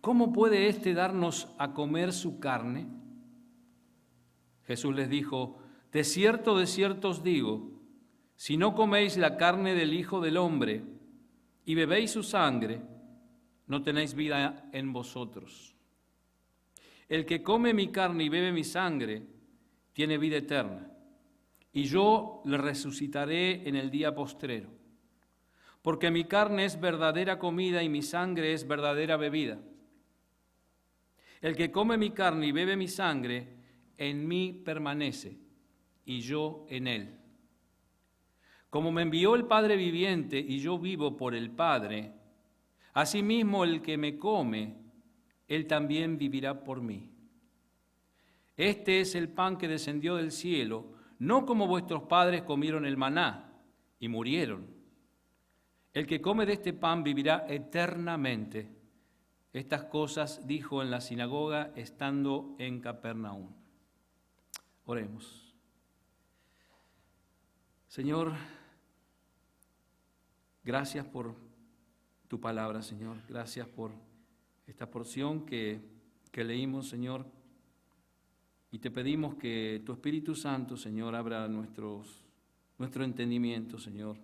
¿cómo puede éste darnos a comer su carne? Jesús les dijo, de cierto os digo, si no coméis la carne del Hijo del Hombre y bebéis su sangre, no tenéis vida en vosotros. El que come mi carne y bebe mi sangre, tiene vida eterna, y yo le resucitaré en el día postrero. Porque mi carne es verdadera comida y mi sangre es verdadera bebida. El que come mi carne y bebe mi sangre, en mí permanece, y yo en él. Como me envió el Padre viviente y yo vivo por el Padre, asimismo el que me come, él también vivirá por mí. Este es el pan que descendió del cielo, no como vuestros padres comieron el maná y murieron. El que come de este pan vivirá eternamente. Estas cosas dijo en la sinagoga estando en Capernaum. Oremos. Señor, gracias por tu palabra, Señor. Gracias por esta porción que leímos, Señor. Y te pedimos que tu Espíritu Santo, Señor, abra nuestro entendimiento, Señor,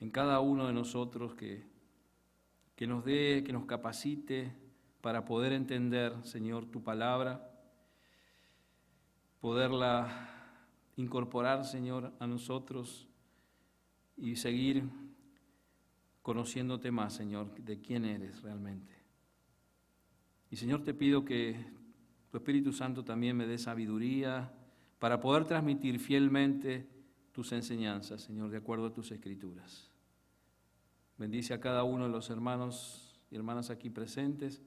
en cada uno de nosotros, que nos dé, que nos capacite para poder entender, Señor, tu palabra, poderla incorporar, Señor, a nosotros y seguir conociéndote más, Señor, de quién eres realmente. Y, Señor, te pido que tu Espíritu Santo también me dé sabiduría para poder transmitir fielmente tus enseñanzas, Señor, de acuerdo a tus Escrituras. Bendice a cada uno de los hermanos y hermanas aquí presentes,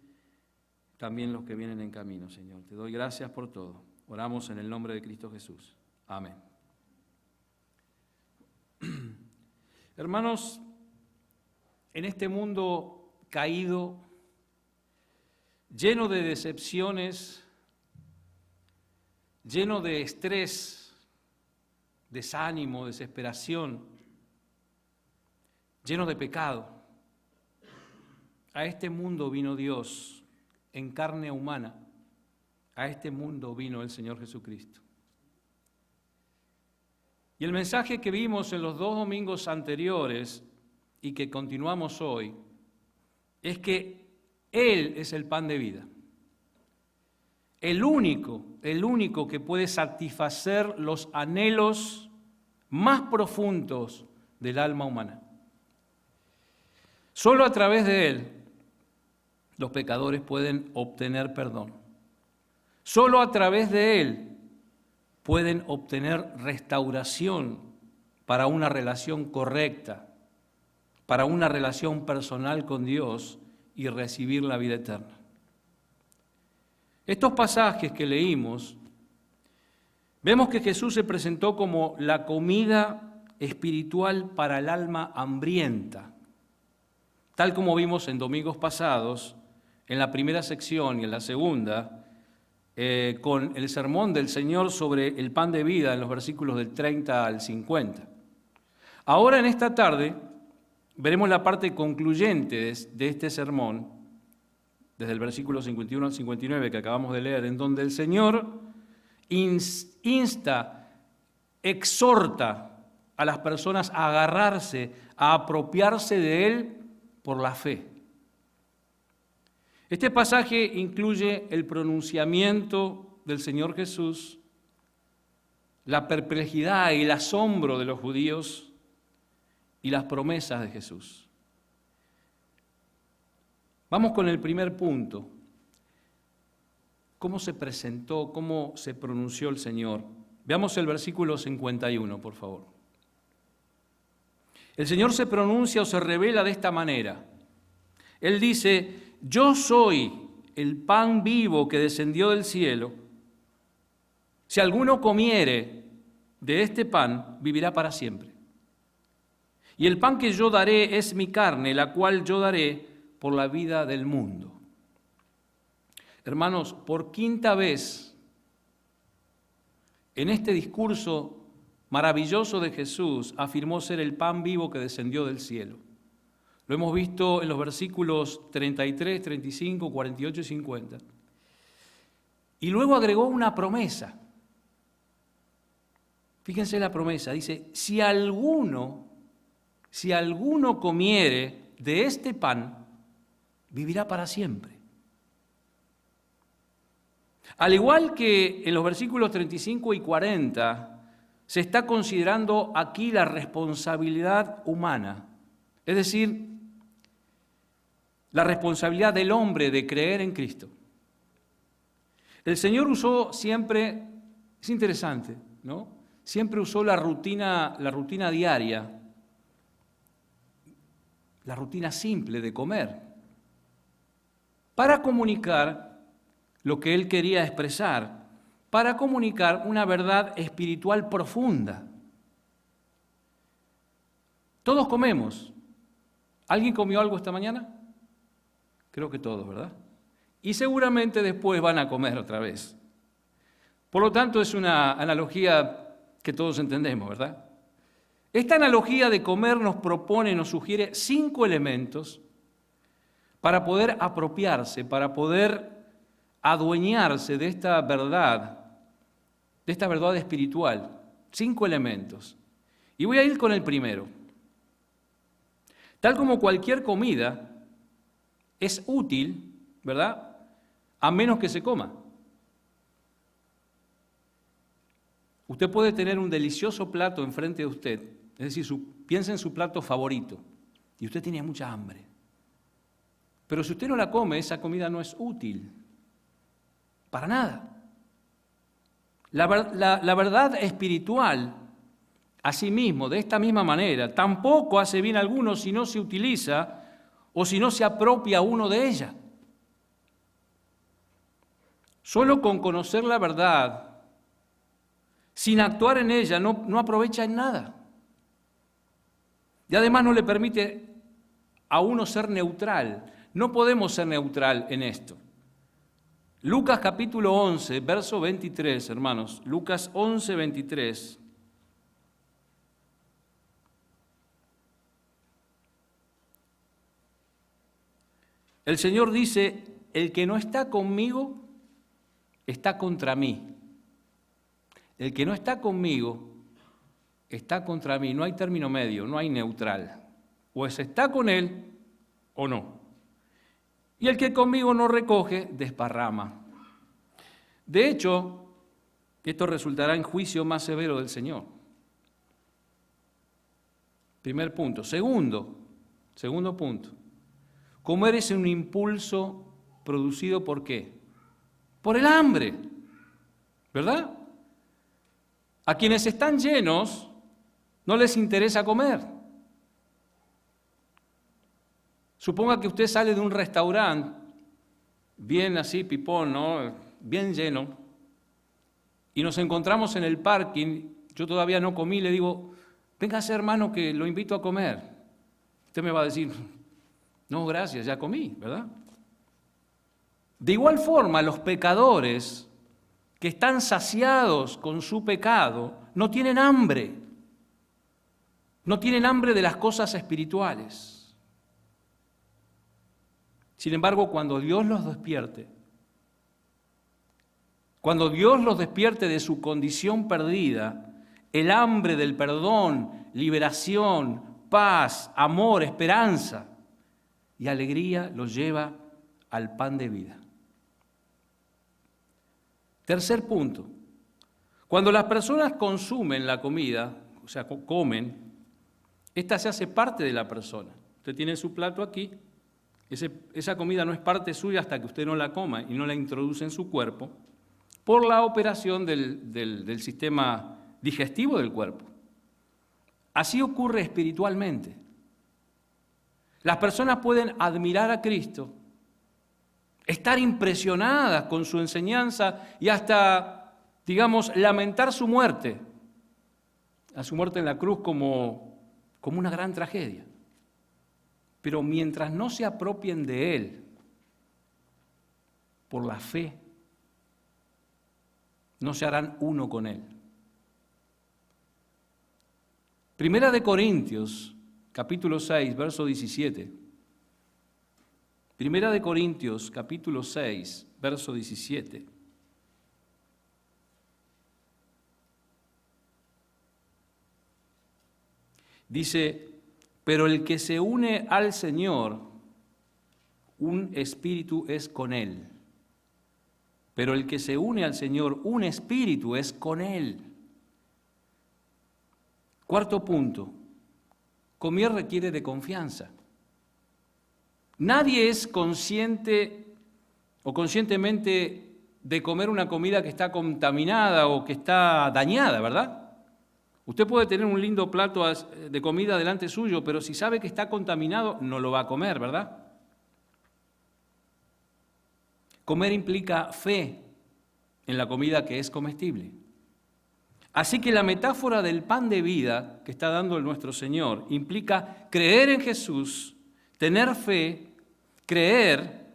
también los que vienen en camino, Señor. Te doy gracias por todo. Oramos en el nombre de Cristo Jesús. Amén. Hermanos, en este mundo caído, lleno de decepciones, lleno de estrés, desánimo, desesperación, lleno de pecado, a este mundo vino Dios en carne humana, a este mundo vino el Señor Jesucristo. Y el mensaje que vimos en los 2 domingos anteriores y que continuamos hoy es que Él es el pan de vida. El único que puede satisfacer los anhelos más profundos del alma humana. Solo a través de Él los pecadores pueden obtener perdón. Solo a través de Él pueden obtener restauración para una relación correcta, para una relación personal con Dios y recibir la vida eterna. Estos pasajes que leímos, vemos que Jesús se presentó como la comida espiritual para el alma hambrienta, tal como vimos en domingos pasados, en la primera sección y en la segunda, con el sermón del Señor sobre el pan de vida en los versículos del 30 al 50. Ahora en esta tarde veremos la parte concluyente de este sermón, desde el versículo 51 al 59 que acabamos de leer, en donde el Señor exhorta a las personas a agarrarse, a apropiarse de Él por la fe. Este pasaje incluye el pronunciamiento del Señor Jesús, la perplejidad y el asombro de los judíos y las promesas de Jesús. Vamos con el primer punto. ¿Cómo se presentó, cómo se pronunció el Señor? Veamos el versículo 51, por favor. El Señor se pronuncia o se revela de esta manera. Él dice, yo soy el pan vivo que descendió del cielo. Si alguno comiere de este pan, vivirá para siempre. Y el pan que yo daré es mi carne, la cual yo daré por la vida del mundo. Hermanos, por quinta vez en este discurso maravilloso de Jesús afirmó ser el pan vivo que descendió del cielo. Lo hemos visto en los versículos 33, 35, 48 y 50. Y luego agregó una promesa. Fíjense la promesa, dice, si alguno comiere de este pan, vivirá para siempre. Al igual que en los versículos 35 y 40, se está considerando aquí la responsabilidad humana, es decir, la responsabilidad del hombre de creer en Cristo. El Señor usó siempre, es interesante, ¿no? Siempre usó la rutina diaria, la rutina simple de comer, para comunicar lo que Él quería expresar, para comunicar una verdad espiritual profunda. Todos comemos. ¿Alguien comió algo esta mañana? Creo que todos, ¿verdad? Y seguramente después van a comer otra vez. Por lo tanto, es una analogía que todos entendemos, ¿verdad? Esta analogía de comer nos propone, nos sugiere 5 elementos para poder apropiarse, para poder adueñarse de esta verdad espiritual. 5 elementos. Y voy a ir con el primero. Tal como cualquier comida es útil, ¿verdad? A menos que se coma. Usted puede tener un delicioso plato enfrente de usted, es decir, piensa en su plato favorito, y usted tiene mucha hambre. Pero si usted no la come, esa comida no es útil, para nada. La verdad espiritual, asimismo, de esta misma manera, tampoco hace bien a alguno si no se utiliza o si no se apropia uno de ella. Solo con conocer la verdad, sin actuar en ella, no aprovecha en nada. Y además no le permite a uno ser neutral. No podemos ser neutral en esto. Lucas capítulo 11, verso 23, hermanos. Lucas 11, 23. El Señor dice, el que no está conmigo, está contra mí. El que no está conmigo, está contra mí. No hay término medio, no hay neutral. O se está con él o no. Y el que conmigo no recoge, desparrama. De hecho, esto resultará en juicio más severo del Señor. Primer punto. Segundo punto. Comer es un impulso producido ¿por qué? Por el hambre, ¿verdad? A quienes están llenos no les interesa comer. Suponga que usted sale de un restaurante, bien así, pipón, ¿no? Bien lleno, y nos encontramos en el parking, yo todavía no comí, le digo, véngase hermano que lo invito a comer. Usted me va a decir, no, gracias, ya comí, ¿verdad? De igual forma, los pecadores que están saciados con su pecado no tienen hambre. No tienen hambre de las cosas espirituales. Sin embargo, cuando Dios los despierte de su condición perdida, el hambre del perdón, liberación, paz, amor, esperanza y alegría los lleva al pan de vida. Tercer punto, cuando las personas consumen la comida, o sea, comen, esta se hace parte de la persona. Usted tiene su plato aquí, esa comida no es parte suya hasta que usted no la coma y no la introduce en su cuerpo por la operación del sistema digestivo del cuerpo. Así ocurre espiritualmente. Las personas pueden admirar a Cristo, estar impresionadas con su enseñanza y hasta, digamos, lamentar su muerte, a su muerte en la cruz como una gran tragedia. Pero mientras no se apropien de Él por la fe, no se harán uno con Él. Primera de Corintios, capítulo 6, verso 17. Primera de Corintios, capítulo 6, verso 17. Dice, pero el que se une al Señor, un espíritu es con Él. Pero el que se une al Señor, un espíritu es con Él. Cuarto punto, comer requiere de confianza. Nadie es consciente o conscientemente de comer una comida que está contaminada o que está dañada, ¿verdad? Usted puede tener un lindo plato de comida delante suyo, pero si sabe que está contaminado, no lo va a comer, ¿verdad? Comer implica fe en la comida que es comestible. Así que la metáfora del pan de vida que está dando nuestro Señor implica creer en Jesús, tener fe, creer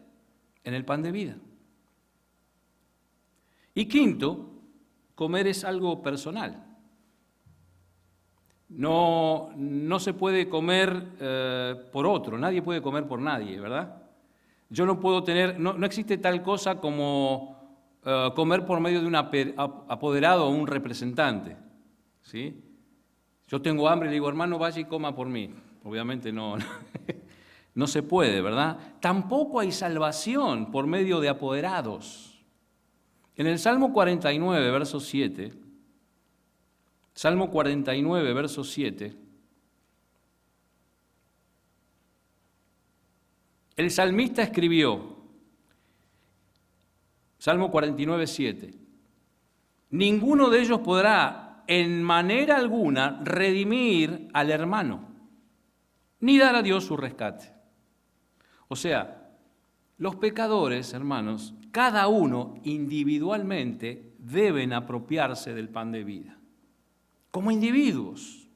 en el pan de vida. Y quinto, comer es algo personal. No se puede comer por otro, nadie puede comer por nadie, ¿verdad? Yo no puedo tener, no existe tal cosa como comer por medio de un apoderado o un representante, ¿sí? Yo tengo hambre y le digo, hermano, vaya y coma por mí. Obviamente no se puede, ¿verdad? Tampoco hay salvación por medio de apoderados. En el Salmo 49, verso 7, Salmo 49, verso 7, el salmista escribió, Salmo 49, 7, ninguno de ellos podrá en manera alguna redimir al hermano, ni dar a Dios su rescate. O sea, los pecadores, hermanos, cada uno individualmente deben apropiarse del pan de vida, como individuos.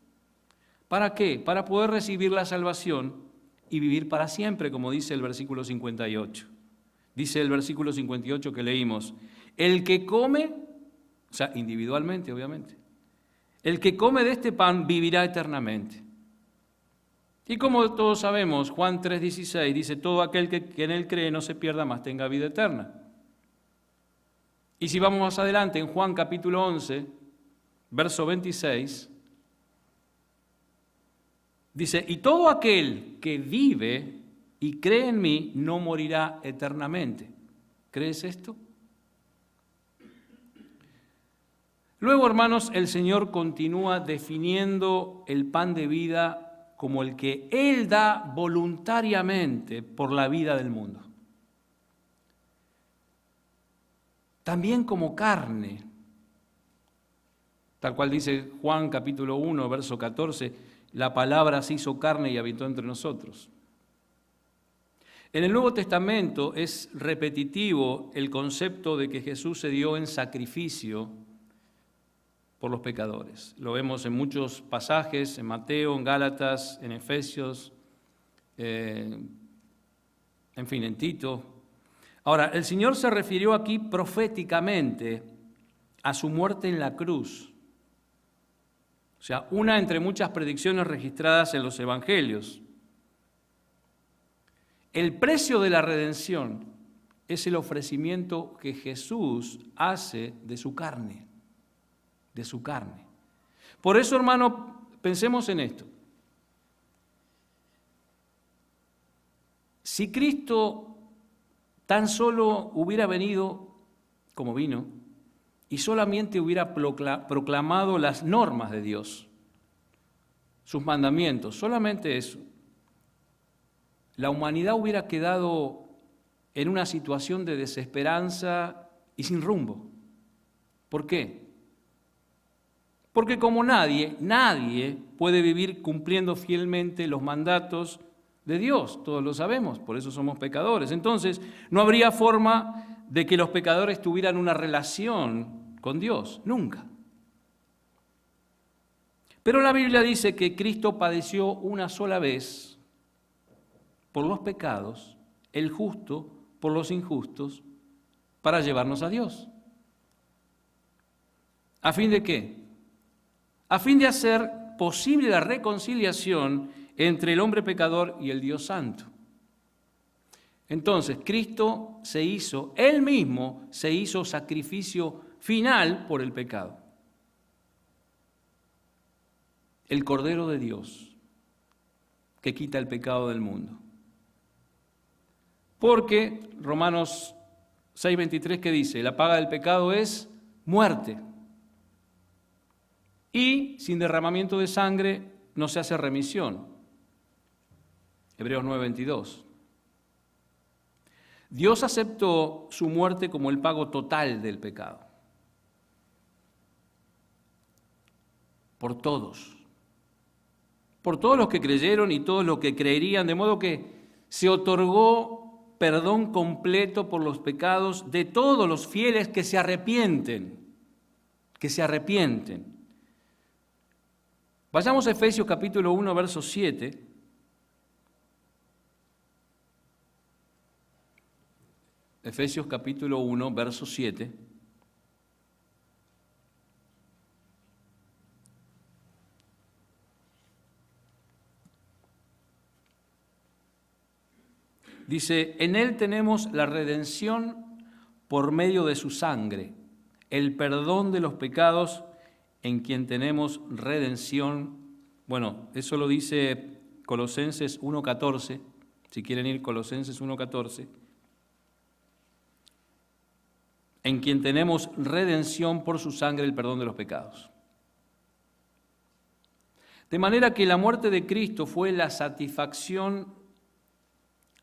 ¿Para qué? Para poder recibir la salvación y vivir para siempre, como dice el versículo 58. Dice el versículo 58 que leímos, el que come, o sea, individualmente, obviamente, el que come de este pan vivirá eternamente. Y como todos sabemos, Juan 3:16 dice, todo aquel que en él cree no se pierda, mas tenga vida eterna. Y si vamos más adelante, en Juan capítulo 11, verso 26, dice, y todo aquel que vive y cree en mí no morirá eternamente. ¿Crees esto? Luego, hermanos, el Señor continúa definiendo el pan de vida como el que Él da voluntariamente por la vida del mundo. También como carne, tal cual dice Juan capítulo 1, verso 14, la palabra se hizo carne y habitó entre nosotros. En el Nuevo Testamento es repetitivo el concepto de que Jesús se dio en sacrificio por los pecadores. Lo vemos en muchos pasajes, en Mateo, en Gálatas, en Efesios, en fin, en Tito. Ahora, el Señor se refirió aquí proféticamente a su muerte en la cruz. O sea, una entre muchas predicciones registradas en los evangelios. El precio de la redención es el ofrecimiento que Jesús hace de su carne. De su carne. Por eso, hermano, pensemos en esto. Si Cristo tan solo hubiera venido como vino y solamente hubiera proclamado las normas de Dios, sus mandamientos, solamente eso, la humanidad hubiera quedado en una situación de desesperanza y sin rumbo. ¿Por qué? Porque como nadie puede vivir cumpliendo fielmente los mandatos de Dios, todos lo sabemos, por eso somos pecadores. Entonces, no habría forma de que los pecadores tuvieran una relación con Dios, nunca. Pero la Biblia dice que Cristo padeció una sola vez por los pecados, el justo por los injustos, para llevarnos a Dios. ¿A fin de qué? A fin de hacer posible la reconciliación entre el hombre pecador y el Dios santo. Entonces, Cristo Él mismo se hizo sacrificio final por el pecado. El Cordero de Dios, que quita el pecado del mundo. Porque Romanos 6:23, ¿qué dice? La paga del pecado es muerte. Y sin derramamiento de sangre no se hace remisión. Hebreos 9:22. Dios aceptó su muerte como el pago total del pecado. Por todos los que creyeron y todos los que creerían, de modo que se otorgó perdón completo por los pecados de todos los fieles que se arrepienten. Vayamos a Efesios capítulo 1, verso 7. Efesios capítulo 1, verso 7. Dice, en Él tenemos la redención por medio de su sangre, el perdón de los pecados, en quien tenemos redención. Bueno, eso lo dice Colosenses 1:14, si quieren ir Colosenses 1:14. En quien tenemos redención por su sangre, el perdón de los pecados. De manera que la muerte de Cristo fue la satisfacción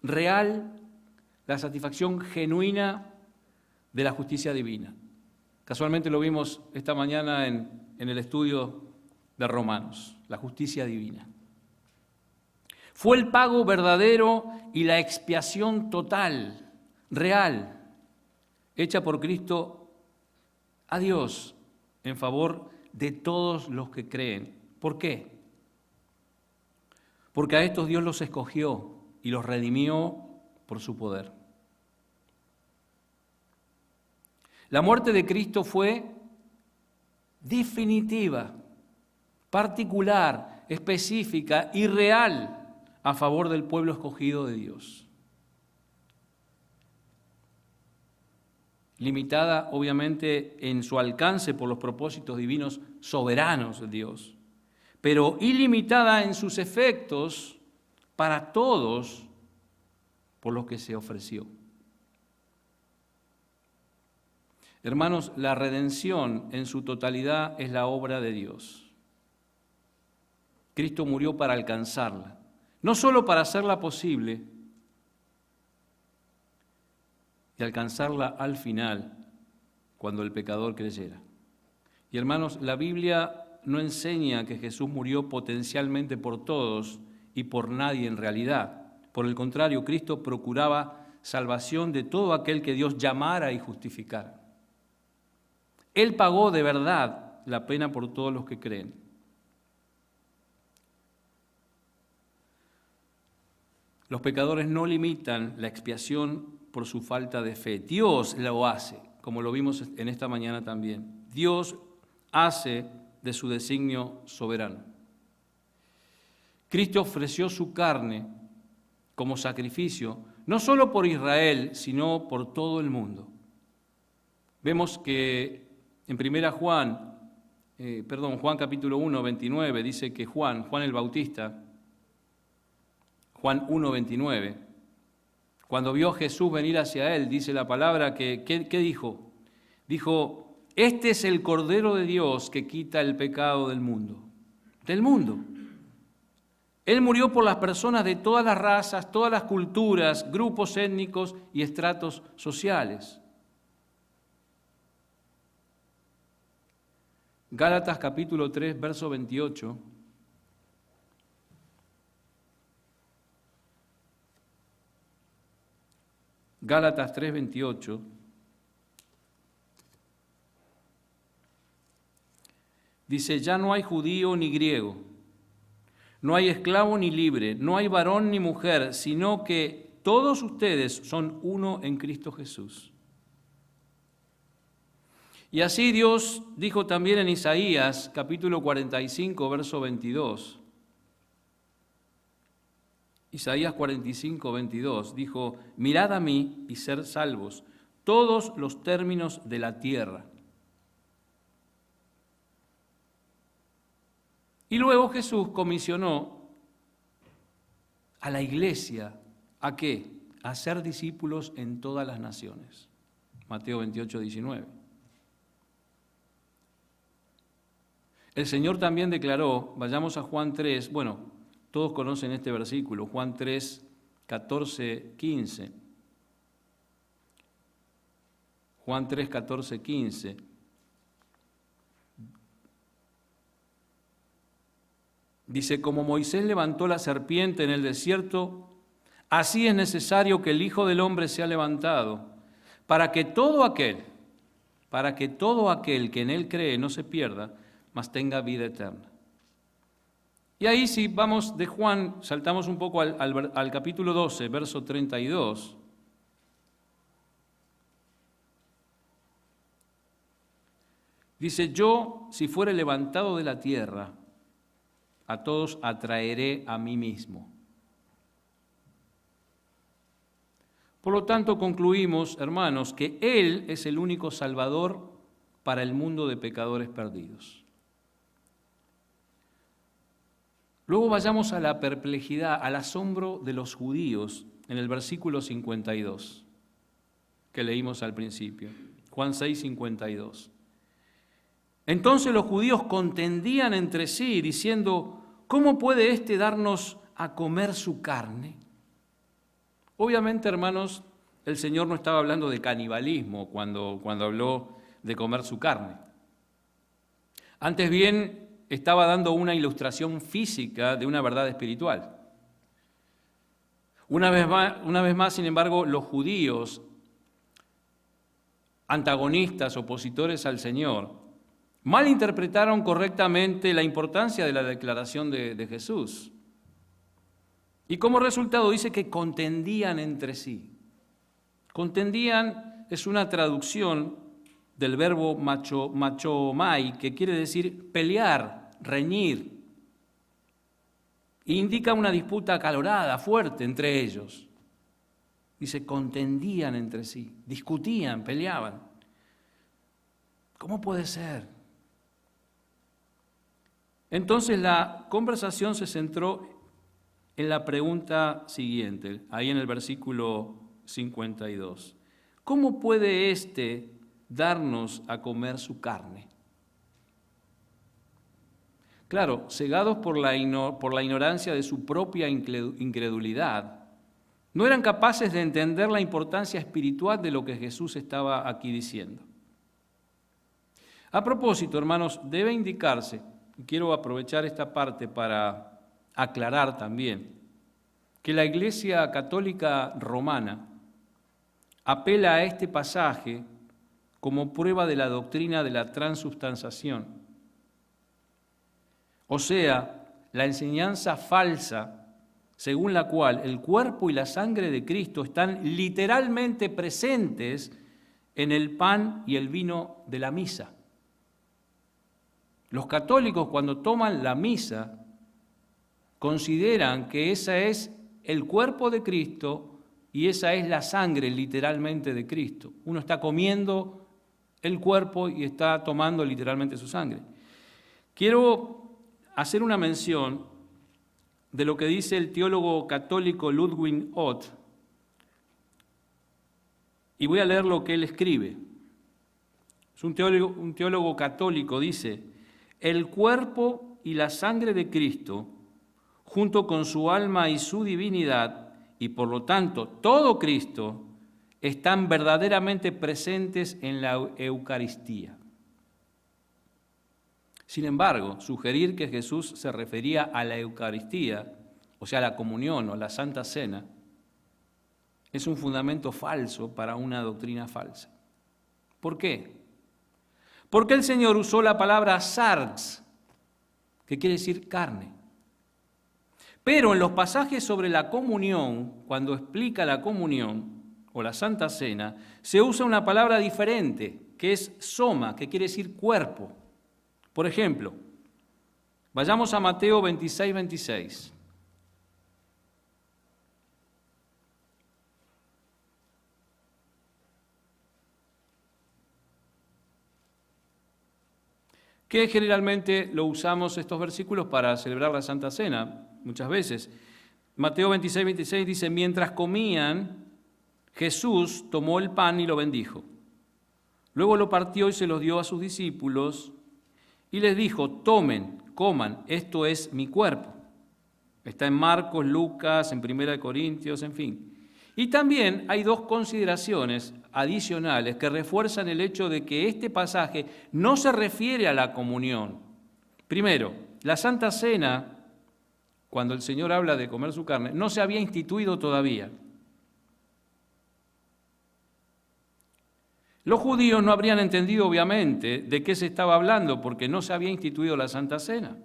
real, la satisfacción genuina de la justicia divina. Casualmente lo vimos esta mañana en el estudio de Romanos, la justicia divina. Fue el pago verdadero y la expiación total, real, hecha por Cristo a Dios en favor de todos los que creen. ¿Por qué? Porque a estos Dios los escogió y los redimió por su poder. La muerte de Cristo fue definitiva, particular, específica y real a favor del pueblo escogido de Dios. Limitada, obviamente, en su alcance por los propósitos divinos soberanos de Dios, pero ilimitada en sus efectos para todos por los que se ofreció. Hermanos, la redención en su totalidad es la obra de Dios. Cristo murió para alcanzarla, no solo para hacerla posible y alcanzarla al final, cuando el pecador creyera. Y hermanos, la Biblia no enseña que Jesús murió potencialmente por todos y por nadie en realidad. Por el contrario, Cristo procuraba salvación de todo aquel que Dios llamara y justificara. Él pagó de verdad la pena por todos los que creen. Los pecadores no limitan la expiación por su falta de fe. Dios lo hace, como lo vimos en esta mañana también. Dios hace de su designio soberano. Cristo ofreció su carne como sacrificio, no solo por Israel, sino por todo el mundo. Vemos que en Juan capítulo 1, 29, dice que Juan el Bautista, Juan 1, 29, cuando vio a Jesús venir hacia él, dice la palabra que, ¿qué dijo? Dijo, este es el Cordero de Dios que quita el pecado del mundo. Del mundo. Él murió por las personas de todas las razas, todas las culturas, grupos étnicos y estratos sociales. Gálatas capítulo 3, verso 28. Gálatas 3, 28. Dice, ya no hay judío ni griego, no hay esclavo ni libre, no hay varón ni mujer, sino que todos ustedes son uno en Cristo Jesús. Y así Dios dijo también en Isaías, capítulo 45, verso 22. Isaías 45, 22 dijo: mirad a mí y ser salvos todos los términos de la tierra. Y luego Jesús comisionó a la iglesia, ¿a qué? A ser discípulos en todas las naciones. Mateo 28, 19. El Señor también declaró, vayamos a Juan 3, bueno, todos conocen este versículo, Juan 3, 14, 15. Juan 3, 14, 15. Dice: como Moisés levantó la serpiente en el desierto, así es necesario que el Hijo del Hombre sea levantado, para que todo aquel que en él cree no se pierda, mas tenga vida eterna. Y ahí sí, vamos de Juan, saltamos un poco al capítulo 12, verso 32. Dice: yo, si fuere levantado de la tierra, a todos atraeré a mí mismo. Por lo tanto, concluimos, hermanos, que Él es el único Salvador para el mundo de pecadores perdidos. Luego vayamos a la perplejidad, al asombro de los judíos en el versículo 52, que leímos al principio, Juan 6, 52. Entonces los judíos contendían entre sí, diciendo: ¿cómo puede éste darnos a comer su carne? Obviamente, hermanos, el Señor no estaba hablando de canibalismo cuando habló de comer su carne. Antes bien, estaba dando una ilustración física de una verdad espiritual. Una vez más, sin embargo, los judíos, antagonistas, opositores al Señor, malinterpretaron correctamente la importancia de la declaración de Jesús. Y como resultado dice que contendían entre sí. Contendían es una traducción del verbo machomai, que quiere decir pelear, reñir. E indica una disputa acalorada, fuerte entre ellos. Dice, contendían entre sí, discutían, peleaban. ¿Cómo puede ser? Entonces la conversación se centró en la pregunta siguiente, ahí en el versículo 52. ¿Cómo puede éste darnos a comer su carne? Claro, cegados por la ignorancia de su propia incredulidad, no eran capaces de entender la importancia espiritual de lo que Jesús estaba aquí diciendo. A propósito, hermanos, debe indicarse, y quiero aprovechar esta parte para aclarar también, que la Iglesia Católica Romana apela a este pasaje como prueba de la doctrina de la transubstanciación. O sea, la enseñanza falsa según la cual el cuerpo y la sangre de Cristo están literalmente presentes en el pan y el vino de la misa. Los católicos, cuando toman la misa, consideran que ese es el cuerpo de Cristo y esa es la sangre literalmente de Cristo. Uno está comiendo el cuerpo y está tomando literalmente su sangre. Quiero hacer una mención de lo que dice el teólogo católico Ludwig Ott, y voy a leer lo que él escribe. Es un teólogo católico, dice: el cuerpo y la sangre de Cristo, junto con su alma y su divinidad, y por lo tanto todo Cristo, están verdaderamente presentes en la Eucaristía. Sin embargo, sugerir que Jesús se refería a la Eucaristía, o sea, a la comunión o la Santa Cena, es un fundamento falso para una doctrina falsa. ¿Por qué? Porque el Señor usó la palabra sarx, que quiere decir carne. Pero en los pasajes sobre la comunión, cuando explica la comunión o la Santa Cena, se usa una palabra diferente, que es soma, que quiere decir cuerpo. Por ejemplo, vayamos a Mateo 26, 26. que generalmente lo usamos estos versículos para celebrar la Santa Cena, muchas veces. Mateo 26, 26 dice, mientras comían, Jesús tomó el pan y lo bendijo. Luego lo partió y se los dio a sus discípulos y les dijo, tomen, coman, esto es mi cuerpo. Está en Marcos, Lucas, en 1 Corintios, en fin. Y también hay dos consideraciones adicionales que refuerzan el hecho de que este pasaje no se refiere a la comunión. Primero, la Santa Cena, cuando el Señor habla de comer su carne, no se había instituido todavía. Los judíos no habrían entendido, obviamente, de qué se estaba hablando, porque no se había instituido la Santa Cena,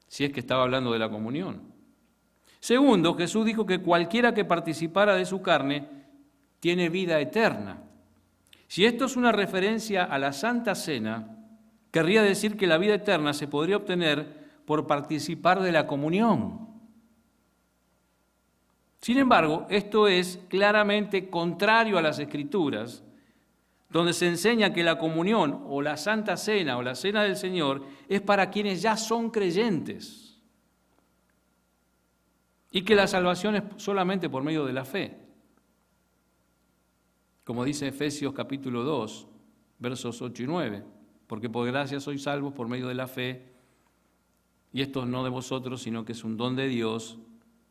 si es que estaba hablando de la comunión. Segundo, Jesús dijo que cualquiera que participara de su carne tiene vida eterna. Si esto es una referencia a la Santa Cena, querría decir que la vida eterna se podría obtener por participar de la comunión. Sin embargo, esto es claramente contrario a las Escrituras, donde se enseña que la comunión o la Santa Cena o la Cena del Señor es para quienes ya son creyentes y que la salvación es solamente por medio de la fe. Como dice Efesios capítulo 2, versos 8 y 9, porque por gracia sois salvos por medio de la fe, y esto no de vosotros, sino que es un don de Dios,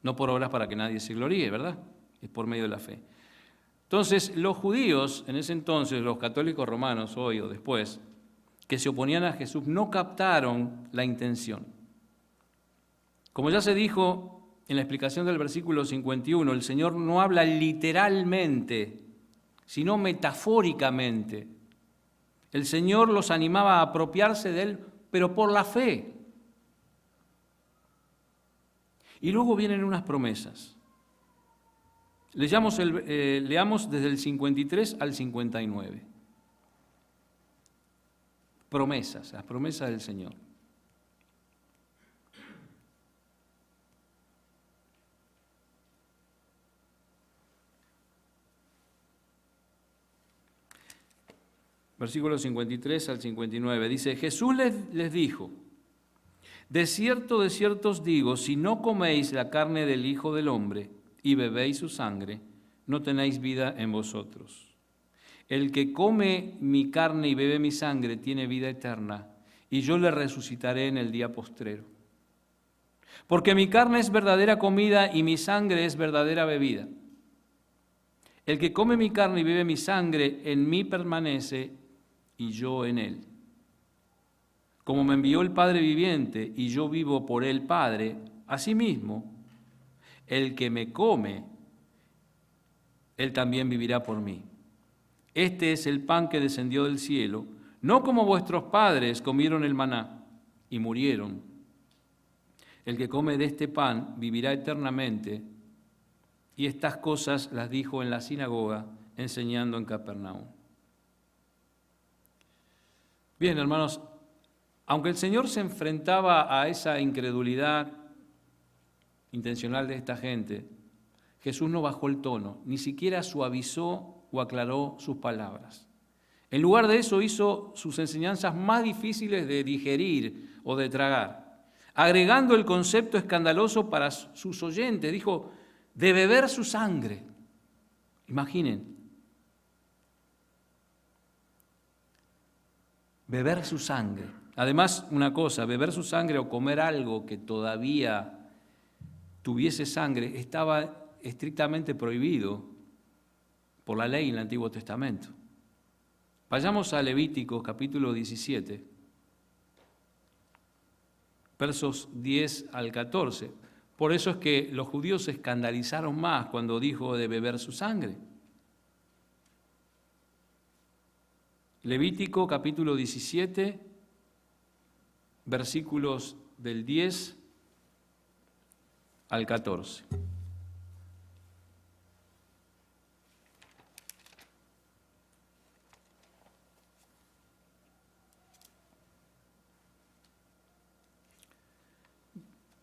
no por obras para que nadie se gloríe, ¿verdad? Es por medio de la fe. Entonces, los judíos, en ese entonces, los católicos romanos, hoy o después, que se oponían a Jesús, no captaron la intención. Como ya se dijo en la explicación del versículo 51, el Señor no habla literalmente, sino metafóricamente. El Señor los animaba a apropiarse de Él, pero por la fe. Y luego vienen unas promesas. Leamos desde el 53 al 59. Promesas, las promesas del Señor. Versículos 53 al 59. Dice, Jesús les dijo, de cierto os digo, si no coméis la carne del Hijo del Hombre y bebéis su sangre, no tenéis vida en vosotros. El que come mi carne y bebe mi sangre tiene vida eterna, y yo le resucitaré en el día postrero. Porque mi carne es verdadera comida y mi sangre es verdadera bebida. El que come mi carne y bebe mi sangre, en mí permanece y yo en él. Como me envió el Padre viviente y yo vivo por el Padre, asimismo, el que me come, él también vivirá por mí. Este es el pan que descendió del cielo, no como vuestros padres comieron el maná y murieron. El que come de este pan vivirá eternamente. Y estas cosas las dijo en la sinagoga, enseñando en Capernaum. Bien, hermanos, aunque el Señor se enfrentaba a esa incredulidad intencional de esta gente, Jesús no bajó el tono, ni siquiera suavizó o aclaró sus palabras. En lugar de eso hizo sus enseñanzas más difíciles de digerir o de tragar, agregando el concepto escandaloso para sus oyentes. Dijo, de beber su sangre. Imaginen. Beber su sangre. Además, una cosa, beber su sangre o comer algo que todavía tuviese sangre estaba estrictamente prohibido por la ley en el Antiguo Testamento. Vayamos a Levítico capítulo 17, versos 10 al 14. Por eso es que los judíos se escandalizaron más cuando dijo de beber su sangre. Levítico capítulo 17, versículos del 10 al 14.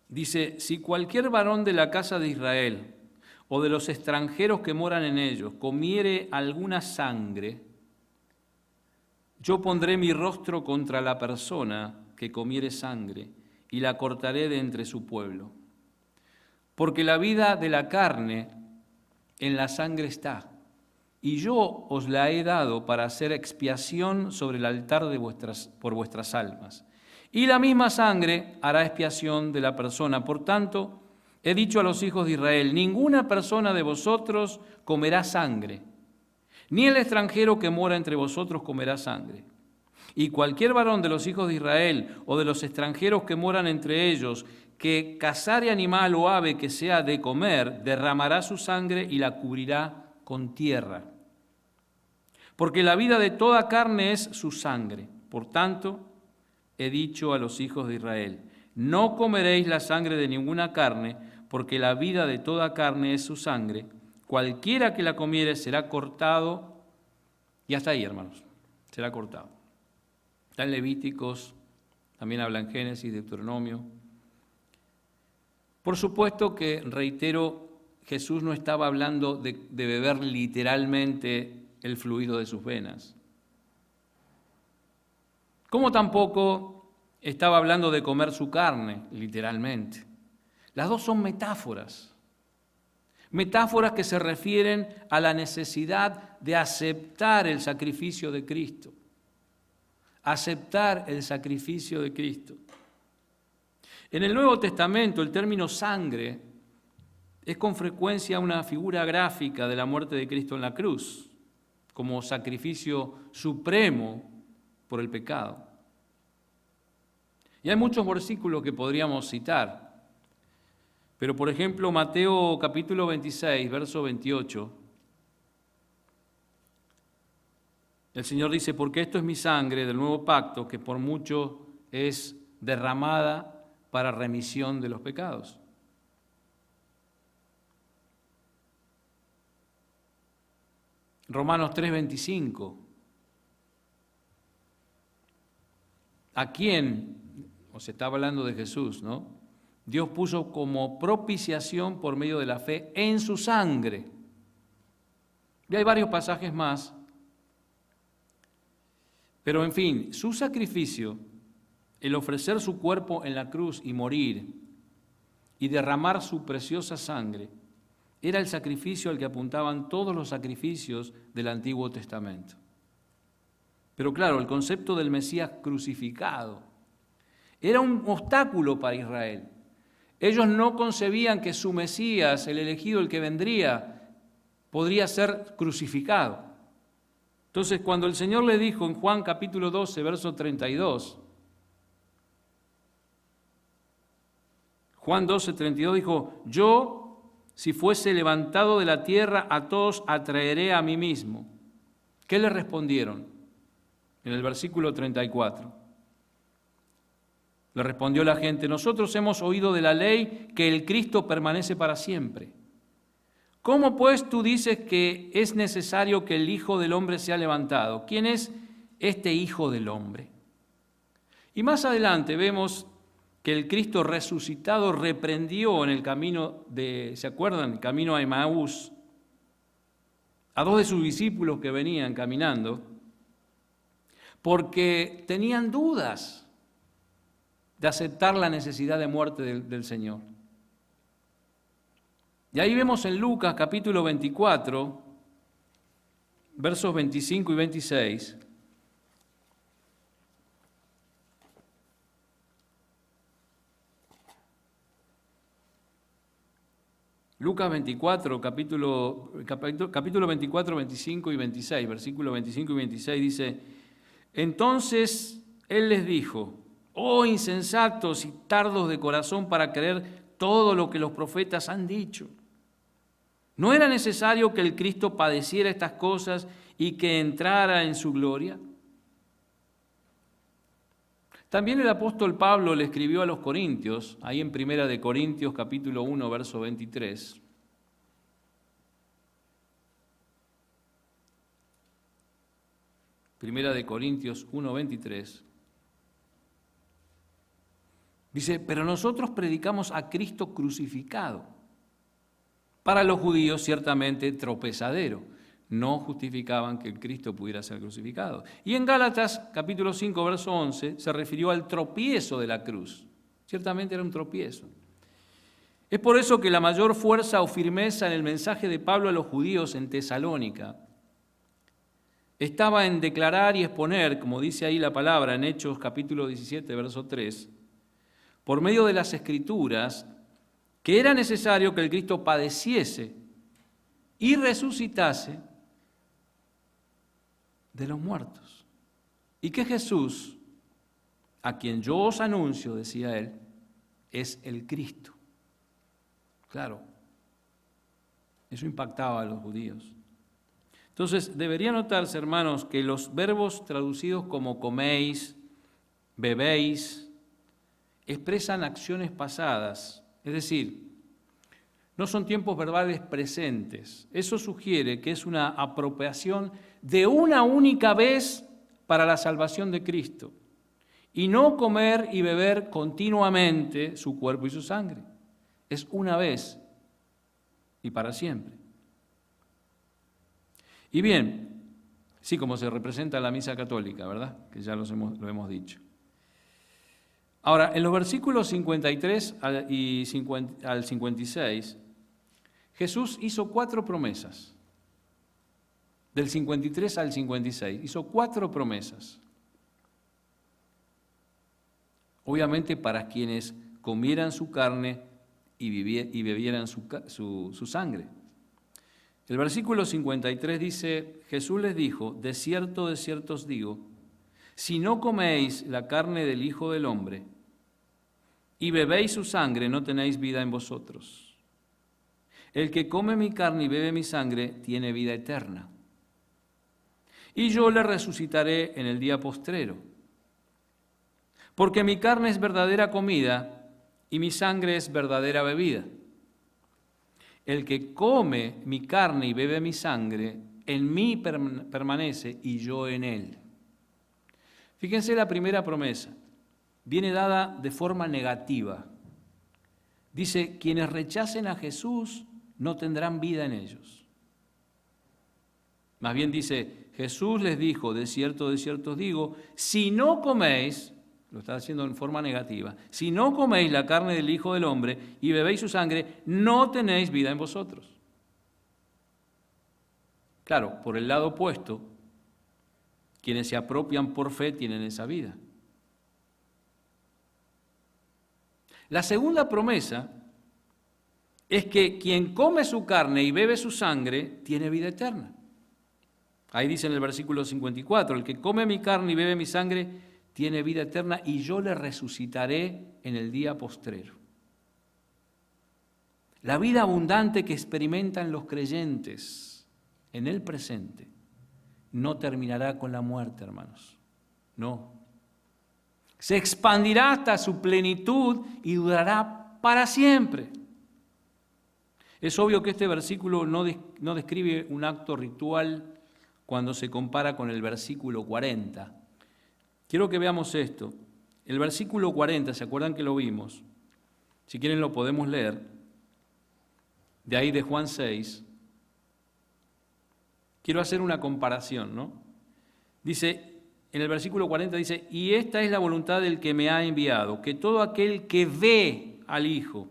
Dice, si cualquier varón de la casa de Israel o de los extranjeros que moran en ellos comiere alguna sangre, Yo pondré mi rostro contra la persona que comiere sangre y la cortaré de entre su pueblo. Porque la vida de la carne en la sangre está, y yo os la he dado para hacer expiación sobre el altar por vuestras almas. Y la misma sangre hará expiación de la persona. Por tanto, he dicho a los hijos de Israel, ninguna persona de vosotros comerá sangre, ni el extranjero que mora entre vosotros comerá sangre. Y cualquier varón de los hijos de Israel o de los extranjeros que moran entre ellos, que cazare animal o ave que sea de comer, derramará su sangre y la cubrirá con tierra. Porque la vida de toda carne es su sangre. Por tanto, he dicho a los hijos de Israel, no comeréis la sangre de ninguna carne, porque la vida de toda carne es su sangre. Cualquiera que la comiere será cortado, y hasta ahí, hermanos, será cortado. Está en Levíticos, también habla en Génesis, Deuteronomio. Por supuesto que, reitero, Jesús no estaba hablando de beber literalmente el fluido de sus venas. Como tampoco estaba hablando de comer su carne, literalmente. Las dos son metáforas. Metáforas que se refieren a la necesidad de aceptar el sacrificio de Cristo. Aceptar el sacrificio de Cristo. En el Nuevo Testamento el término sangre es con frecuencia una figura gráfica de la muerte de Cristo en la cruz, como sacrificio supremo por el pecado. Y hay muchos versículos que podríamos citar, pero por ejemplo Mateo capítulo 26, verso 28, el Señor dice, porque esto es mi sangre del nuevo pacto, que por mucho es derramada para remisión de los pecados. Romanos 3:25. ¿A quién? O se está hablando de Jesús, ¿no? Dios puso como propiciación por medio de la fe en su sangre. Y hay varios pasajes más. Pero en fin, su sacrificio, el ofrecer su cuerpo en la cruz y morir y derramar su preciosa sangre, era el sacrificio al que apuntaban todos los sacrificios del Antiguo Testamento. Pero claro, el concepto del Mesías crucificado era un obstáculo para Israel. Ellos no concebían que su Mesías, el elegido, el que vendría, podría ser crucificado. Entonces, cuando el Señor le dijo en Juan capítulo 12, verso 32, Juan 12, 32 dijo, yo, si fuese levantado de la tierra, a todos atraeré a mí mismo. ¿Qué le respondieron? En el versículo 34. Le respondió la gente, nosotros hemos oído de la ley que el Cristo permanece para siempre. ¿Cómo pues tú dices que es necesario que el Hijo del Hombre sea levantado? ¿Quién es este Hijo del Hombre? Y más adelante vemos que el Cristo resucitado reprendió en el camino ¿se acuerdan? El camino a Emaús, a dos de sus discípulos que venían caminando, porque tenían dudas de aceptar la necesidad de muerte del Señor. Y ahí vemos en Lucas capítulo 24, versos 25 y 26, Lucas 24, capítulo 24, 25 y 26, versículos 25 y 26 dice, entonces Él les dijo, oh insensatos y tardos de corazón para creer todo lo que los profetas han dicho. ¿No era necesario que el Cristo padeciera estas cosas y que entrara en su gloria? También el apóstol Pablo le escribió a los Corintios, ahí en 1 de Corintios capítulo 1, verso 23. Primera de Corintios 1, 23. Dice, pero nosotros predicamos a Cristo crucificado. Para los judíos ciertamente tropezadero, no justificaban que el Cristo pudiera ser crucificado. Y en Gálatas, capítulo 5, verso 11, se refirió al tropiezo de la cruz. Ciertamente era un tropiezo. Es por eso que la mayor fuerza o firmeza en el mensaje de Pablo a los judíos en Tesalónica estaba en declarar y exponer, como dice ahí la palabra en Hechos capítulo 17, verso 3, por medio de las Escrituras, que era necesario que el Cristo padeciese y resucitase de los muertos. Y que Jesús, a quien yo os anuncio, decía él, es el Cristo. Claro, eso impactaba a los judíos. Entonces, debería notarse, hermanos, que los verbos traducidos como coméis, bebéis, expresan acciones pasadas, es decir, no son tiempos verbales presentes. Eso sugiere que es una apropiación de una única vez para la salvación de Cristo, y no comer y beber continuamente su cuerpo y su sangre. Es una vez y para siempre. Y bien, sí, como se representa en la misa católica, ¿verdad? Que ya lo hemos dicho. Ahora, en los versículos 53 al 56, Jesús hizo 4 promesas. Del 53 al 56, hizo 4 promesas. Obviamente para quienes comieran su carne y bebieran su sangre. El versículo 53 dice, Jesús les dijo, de cierto os digo, si no coméis la carne del Hijo del Hombre y bebéis su sangre, no tenéis vida en vosotros. El que come mi carne y bebe mi sangre tiene vida eterna. Y yo le resucitaré en el día postrero. Porque mi carne es verdadera comida y mi sangre es verdadera bebida. El que come mi carne y bebe mi sangre, en mí permanece y yo en él. Fíjense la primera promesa. Viene dada de forma negativa. Dice, quienes rechacen a Jesús no tendrán vida en ellos. Más bien dice, Jesús les dijo, de cierto os digo, si no coméis, lo está haciendo en forma negativa, si no coméis la carne del Hijo del Hombre y bebéis su sangre, no tenéis vida en vosotros. Claro, por el lado opuesto, quienes se apropian por fe tienen esa vida. La segunda promesa es que quien come su carne y bebe su sangre tiene vida eterna. Ahí dice en el versículo 54, el que come mi carne y bebe mi sangre tiene vida eterna y yo le resucitaré en el día postrero. La vida abundante que experimentan los creyentes en el presente no terminará con la muerte, hermanos. No. Se expandirá hasta su plenitud y durará para siempre. Es obvio que este versículo no describe un acto ritual cuando se compara con el versículo 40. Quiero que veamos esto. El versículo 40, ¿se acuerdan que lo vimos? Si quieren lo podemos leer. De ahí de Juan 6. Quiero hacer una comparación, ¿no? Dice, en el versículo 40 dice, y esta es la voluntad del que me ha enviado, que todo aquel que ve al Hijo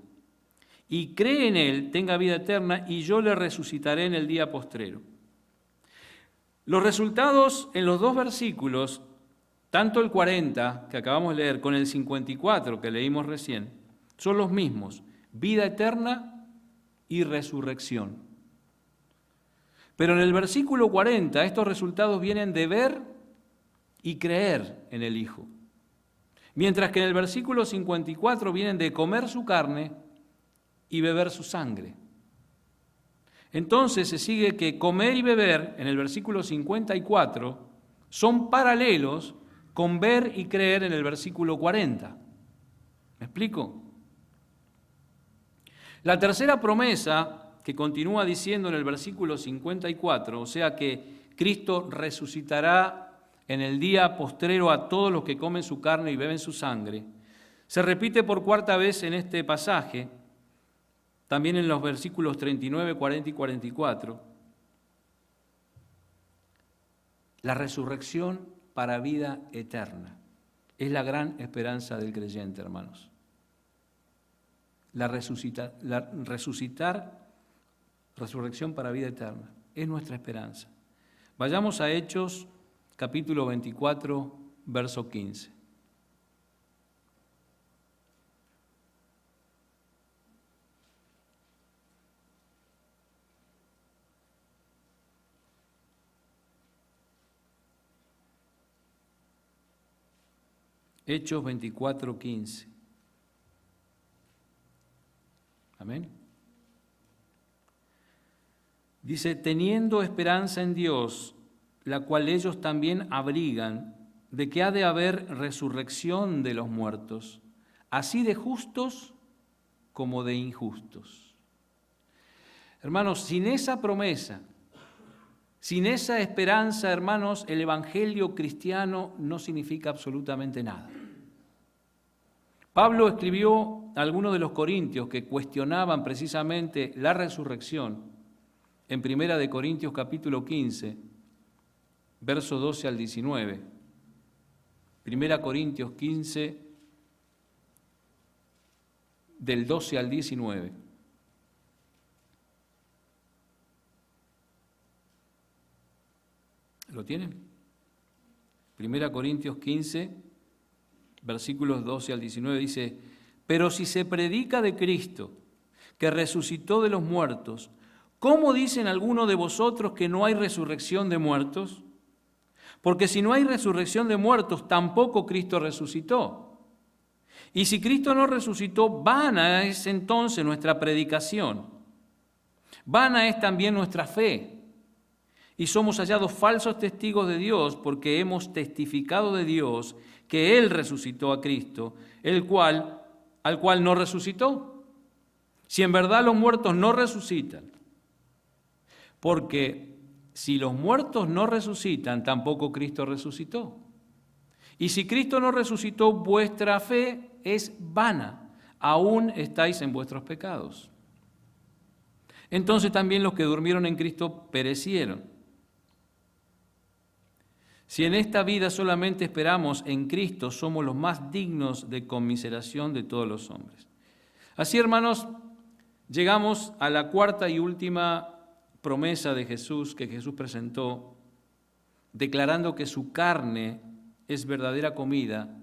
y cree en Él tenga vida eterna y yo le resucitaré en el día postrero. Los resultados en los dos versículos, tanto el 40 que acabamos de leer con el 54 que leímos recién, son los mismos, vida eterna y resurrección. Pero en el versículo 40 estos resultados vienen de ver y creer en el Hijo, mientras que en el versículo 54 vienen de comer su carne y beber su sangre. Entonces se sigue que comer y beber, en el versículo 54, son paralelos con ver y creer en el versículo 40. ¿Me explico? La tercera promesa que continúa diciendo en el versículo 54, o sea que Cristo resucitará en el día postrero a todos los que comen su carne y beben su sangre, se repite por cuarta vez en este pasaje, también en los versículos 39, 40 y 44. la resurrección para vida eterna. Es la gran esperanza del creyente, hermanos. Resurrección para vida eterna. Es nuestra esperanza. Vayamos a Hechos, capítulo 24, verso 15. Hechos 24, 15. Amén. Dice, teniendo esperanza en Dios, la cual ellos también abrigan, de que ha de haber resurrección de los muertos, así de justos como de injustos. Hermanos, sin esa promesa, sin esa esperanza, hermanos, el evangelio cristiano no significa absolutamente nada. Pablo escribió a algunos de los corintios que cuestionaban precisamente la resurrección en 1 Corintios capítulo 15, versos 12 al 19. 1 Corintios 15, del 12 al 19. ¿Lo tienen? 1 Corintios 15, versículos 12 al 19 dice, pero si se predica de Cristo, que resucitó de los muertos, ¿cómo dicen algunos de vosotros que no hay resurrección de muertos? Porque si no hay resurrección de muertos, tampoco Cristo resucitó. Y si Cristo no resucitó, vana es entonces nuestra predicación. Vana es también nuestra fe. Y somos hallados falsos testigos de Dios porque hemos testificado de Dios que Él resucitó a Cristo, al cual no resucitó. Si en verdad los muertos no resucitan, porque si los muertos no resucitan, tampoco Cristo resucitó. Y si Cristo no resucitó, vuestra fe es vana, aún estáis en vuestros pecados. Entonces también los que durmieron en Cristo perecieron. Si en esta vida solamente esperamos en Cristo, somos los más dignos de conmiseración de todos los hombres. Así, hermanos, llegamos a la cuarta y última promesa de Jesús que Jesús presentó, declarando que su carne es verdadera comida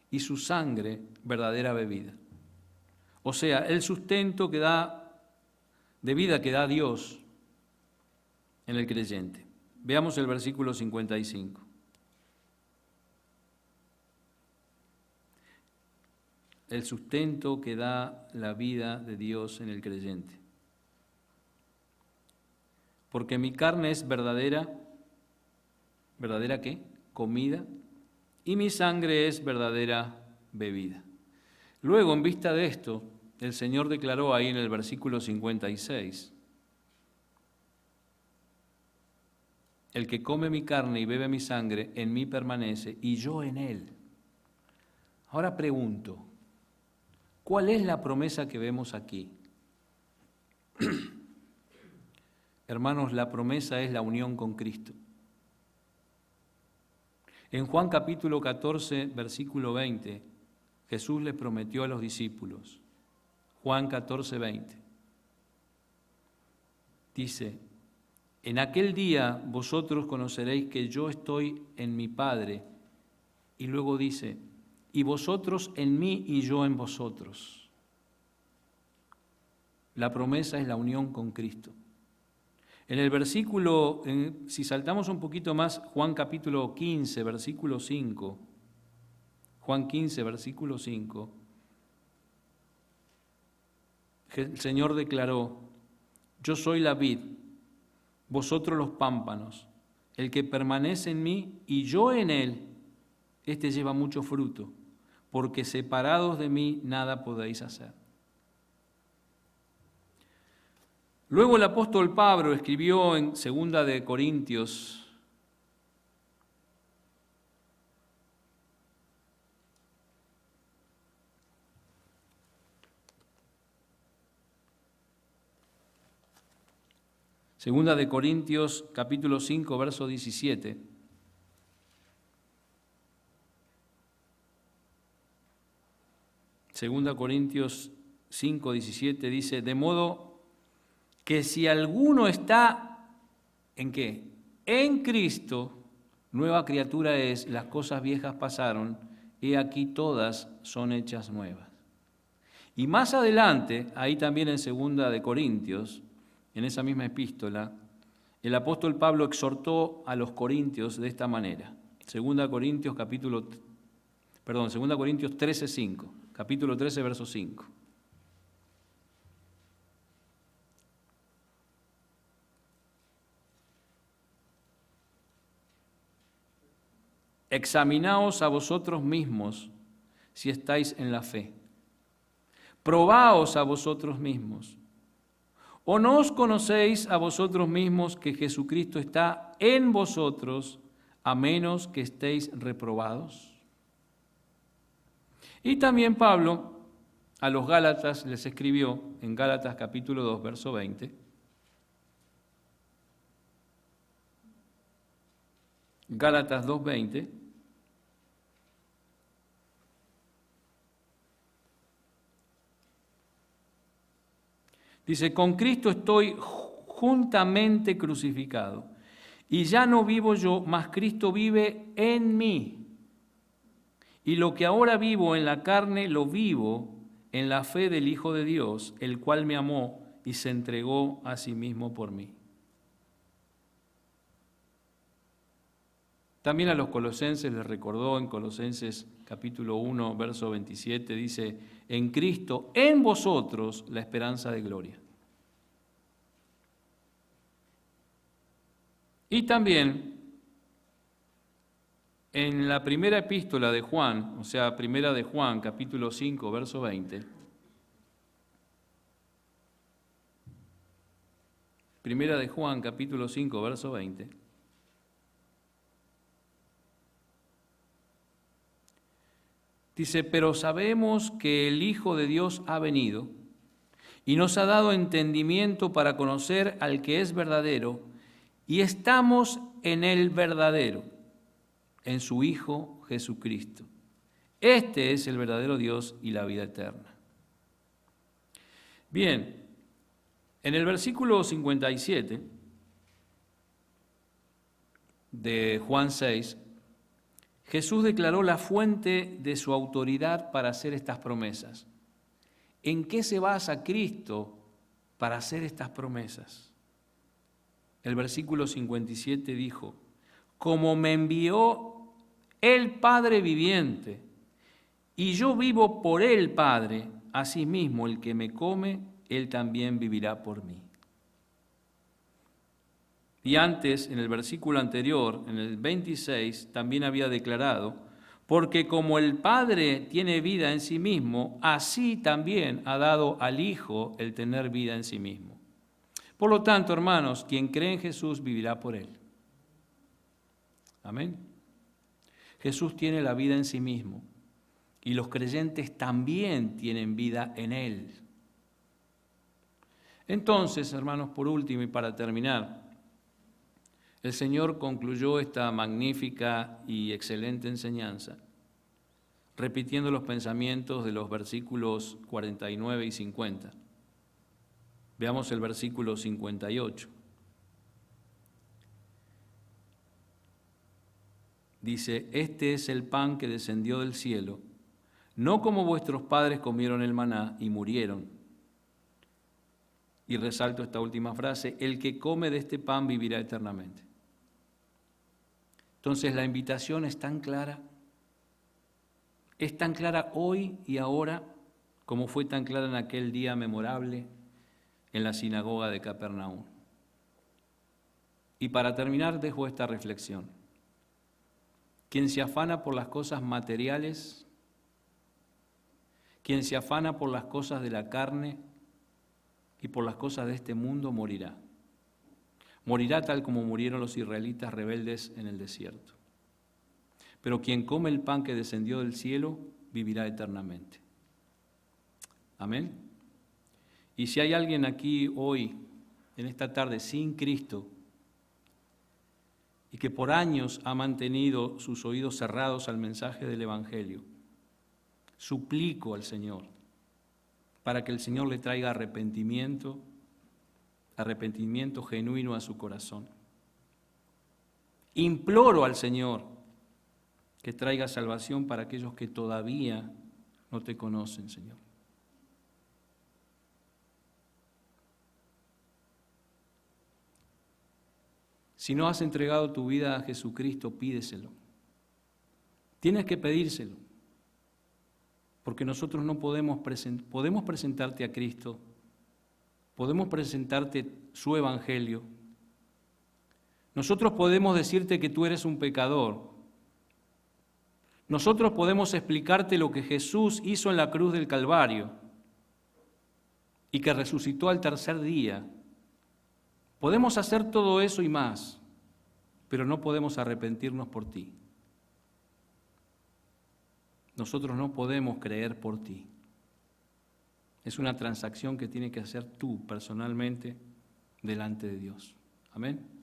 y su sangre verdadera bebida. O sea, el sustento de vida que da Dios en el creyente. Veamos el versículo 55. El sustento que da la vida de Dios en el creyente. Porque mi carne es verdadera, ¿verdadera qué? Comida, y mi sangre es verdadera bebida. Luego, en vista de esto, el Señor declaró ahí en el versículo 56, el que come mi carne y bebe mi sangre, en mí permanece y yo en él. Ahora pregunto, ¿cuál es la promesa que vemos aquí? Hermanos, la promesa es la unión con Cristo. En Juan capítulo 14, versículo 20, Jesús le prometió a los discípulos, Juan 14, 20, dice, en aquel día vosotros conoceréis que yo estoy en mi Padre, y luego dice, y vosotros en mí y yo en vosotros. La promesa es la unión con Cristo. En el versículo, si saltamos un poquito más, Juan capítulo 15, versículo 5, Juan 15, versículo 5, el Señor declaró, yo soy la vid, vosotros los pámpanos, el que permanece en mí y yo en él, este lleva mucho fruto, porque separados de mí nada podéis hacer. Luego el apóstol Pablo escribió en 2 de Corintios, capítulo 5, verso 17, 2 Corintios 5, 17 dice, de modo que si alguno está, ¿en qué? En Cristo, nueva criatura es, las cosas viejas pasaron, y aquí todas son hechas nuevas. Y más adelante, ahí también en 2 Corintios, en esa misma epístola, el apóstol Pablo exhortó a los corintios de esta manera. 2 Corintios 13, 5, capítulo 13, verso 5. Examinaos a vosotros mismos si estáis en la fe. Probaos a vosotros mismos. ¿O no os conocéis a vosotros mismos que Jesucristo está en vosotros, a menos que estéis reprobados? Y también Pablo a los Gálatas les escribió en Gálatas capítulo 2, verso 20. Gálatas 2, 20. Dice, con Cristo estoy juntamente crucificado, y ya no vivo yo, mas Cristo vive en mí. Y lo que ahora vivo en la carne, lo vivo en la fe del Hijo de Dios, el cual me amó y se entregó a sí mismo por mí. También a los colosenses les recordó en Colosenses capítulo 1, verso 27, dice, en Cristo, en vosotros, la esperanza de gloria. Y también en la primera epístola de Juan, o sea, primera de Juan, capítulo 5, verso 20, primera de Juan, capítulo 5, verso 20, dice, pero sabemos que el Hijo de Dios ha venido y nos ha dado entendimiento para conocer al que es verdadero, y estamos en el verdadero, en su Hijo Jesucristo. Este es el verdadero Dios y la vida eterna. Bien, en el versículo 57 de Juan 6, Jesús declaró la fuente de su autoridad para hacer estas promesas. ¿En qué se basa Cristo para hacer estas promesas? El versículo 57 dijo, como me envió el Padre viviente, y yo vivo por el Padre, asimismo el que me come, él también vivirá por mí. Y antes, en el versículo anterior, en el 26, también había declarado, porque como el Padre tiene vida en sí mismo, así también ha dado al Hijo el tener vida en sí mismo. Por lo tanto, hermanos, quien cree en Jesús vivirá por él. Amén. Jesús tiene la vida en sí mismo y los creyentes también tienen vida en él. Entonces, hermanos, por último y para terminar, el Señor concluyó esta magnífica y excelente enseñanza, repitiendo los pensamientos de los versículos 49 y 50. Veamos el versículo 58. Dice, este es el pan que descendió del cielo, no como vuestros padres comieron el maná y murieron. Y resalto esta última frase, el que come de este pan vivirá eternamente. Entonces la invitación es tan clara hoy y ahora como fue tan clara en aquel día memorable en la sinagoga de Capernaum. Y para terminar dejo esta reflexión. Quien se afana por las cosas materiales, quien se afana por las cosas de la carne y por las cosas de este mundo morirá. Morirá tal como murieron los israelitas rebeldes en el desierto. Pero quien come el pan que descendió del cielo vivirá eternamente. Amén. Y si hay alguien aquí hoy, en esta tarde, sin Cristo, y que por años ha mantenido sus oídos cerrados al mensaje del Evangelio, suplico al Señor para que el Señor le traiga arrepentimiento genuino a su corazón. Imploro al Señor que traiga salvación para aquellos que todavía no te conocen, Señor. Si no has entregado tu vida a Jesucristo, pídeselo. Tienes que pedírselo, porque nosotros no podemos presentarte a Cristo, podemos presentarte su Evangelio. Nosotros podemos decirte que tú eres un pecador. Nosotros podemos explicarte lo que Jesús hizo en la cruz del Calvario y que resucitó al tercer día. Podemos hacer todo eso y más, pero no podemos arrepentirnos por ti. Nosotros no podemos creer por ti. Es una transacción que tienes que hacer tú personalmente delante de Dios. Amén.